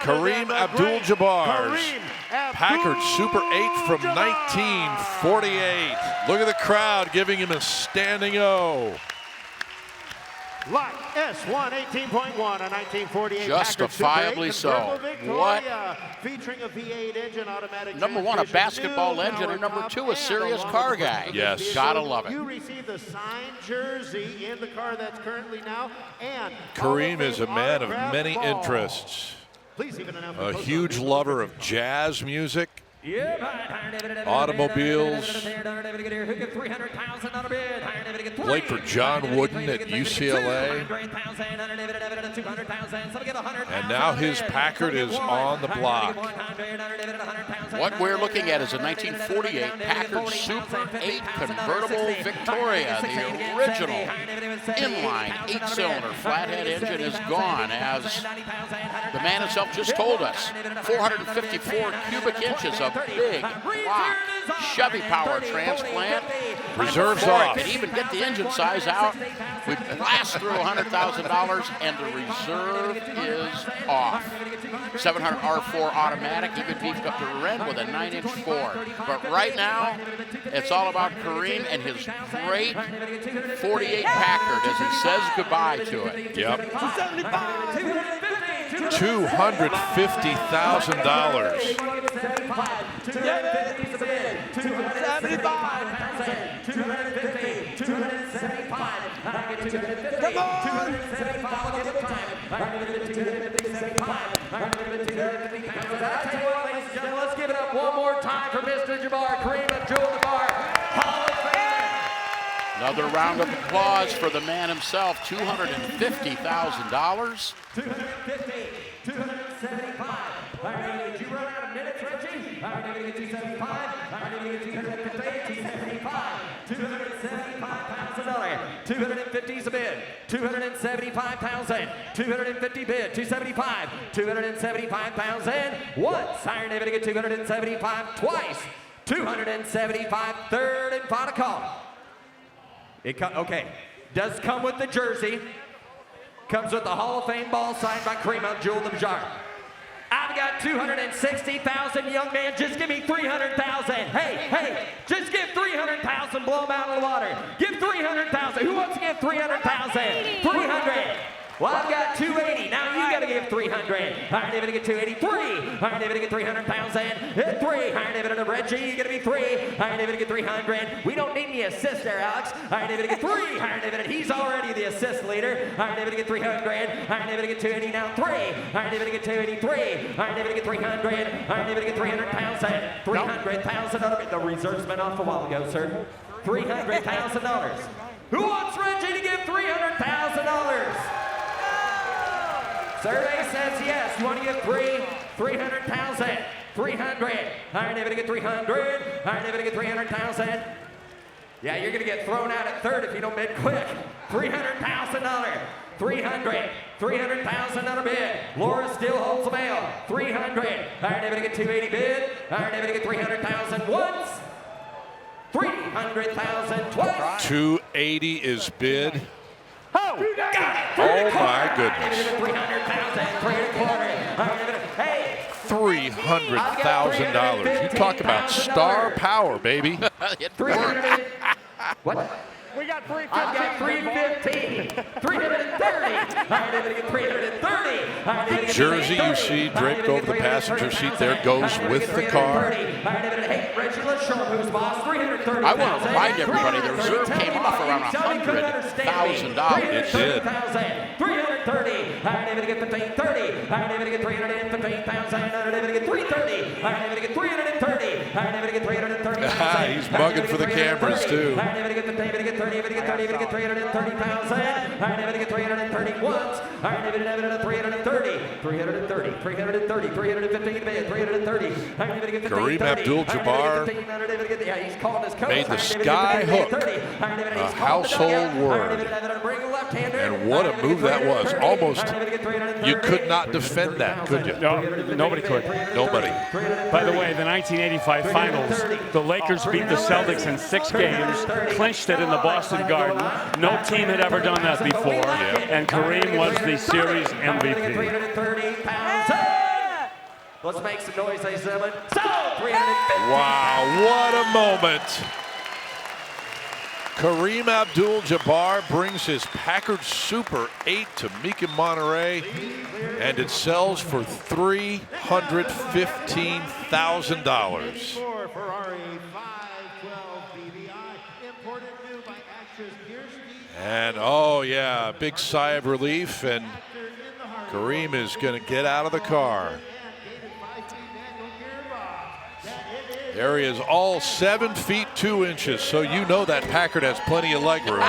Kareem Abdul-Jabbar's Packard Super 8 from 1948. Look at the crowd giving him a standing O. Lot S1 18.1, a 1948 Justifiably so. What? Featuring a V8 engine, automatic Number one, a basketball legend, and number two, a serious car guy. Yes. Gotta love it. You receive the signed jersey in the car that's currently now, and Kareem is a man of many interests. A huge lover of jazz music, automobiles, played for John Wooden at UCLA, and now his Packard is on the block. What we're looking at is a 1948 Packard Super 8 Convertible Victoria. The original inline 8-cylinder flathead engine is gone, as the man himself just told us. 454 cubic inches of big block Chevy power transplant. Reserves Before off. I could even get the engine size out, we blast through $100,000, and the reserve is off. 700 R4 automatic, even beefed up the rear end with a 9-inch 4. But right now, it's all about Kareem and his great 48 Packard as he says goodbye to it. Yep. Let's give it up one more time for Mr. Jabbar, Kareem Abdul-Jabbar, Hall of Famer. Another round of applause for the man himself, $250,000. 275. Did you run out of minutes, Reggie? 275. 275,000. 250 is a bid. 275,000. 250 bid. 275. 275,000. Once. Iron David to get 275 twice. 275 third and final call. Okay. Does come with the jersey. Comes with the Hall of Fame ball signed by Kareem Abdul-Jabbar. I've got 260,000, young man. Just give me 300,000. Hey, just give 300,000. Blow them out of the water. Give 300,000. Who wants to give 300,000? 300. Well, I've got 280. Now you got to give 300. Iron David to get 283. Iron David to get 300,000. 3. Iron David to Reggie. You got to be 3. Iron David to get 300. We don't need any assist there, Alex. Iron David to get 3. Iron David, he's already the assist leader. Iron David to get 300. Iron David to get 280 now. 3. Iron David to get 283. Iron David to get 300. Iron David to get 300,000. 300,000. The reserve's been off a while ago, sir. $300,000. Who wants Reggie to give $300,000? Survey says yes. You want to give 300,000. 300. Iron David to get 300. Iron David to get 300,000. Yeah, you're going to get thrown out at third if you don't bid quick. $300,000. 300. 300,000 bid. Laura still holds the mail. 300. Iron David to get 280 bid. Iron David to get 300,000 once. 300,000 twice. 280 is bid. Oh, my goodness. 300,000, 325. Hey, $300,000. You talk about star power, baby. 300. What? We got 350. I've got 315. 330. I'm going to get 330. The jersey you see draped over the passenger seat there goes with the car. I want to remind everybody the reserve came off around $100,000. It did. 330. I'm going to get 1530. I'm going to get 315,000. I'm going to get 330. I'm going to get 330. I'm going to get 330. He's mugging for the cameras too. I'm going to get 30. I'm going to get 330,000. I'm going to get 330 once. I'm going to get 330. 330. 330. 315 bid. 330. I'm going to get 15. Kareem Abdul-Jabbar made the sky hook a household word. And what a move that was. Almost, you could not defend that, could you? No, nobody could. Nobody. By the way, the 1985 finals, the Lakers beat the Celtics in 6 games, clinched it in the Boston Garden. No team had ever done that before, and Kareem was the series MVP. Let's make some noise, ladies and gentlemen. So, 350. Wow, what a moment. Kareem Abdul-Jabbar brings his Packard Super 8 to Mecum Monterey, and it sells for $315,000. And oh yeah, big sigh of relief, and Kareem is going to get out of the car. There he is, all 7 feet 2 inches, so you know that Packard has plenty of leg room. Her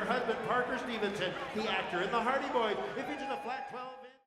husband Parker Stevenson, the actor in the Hardy Boys. It features a flat 12.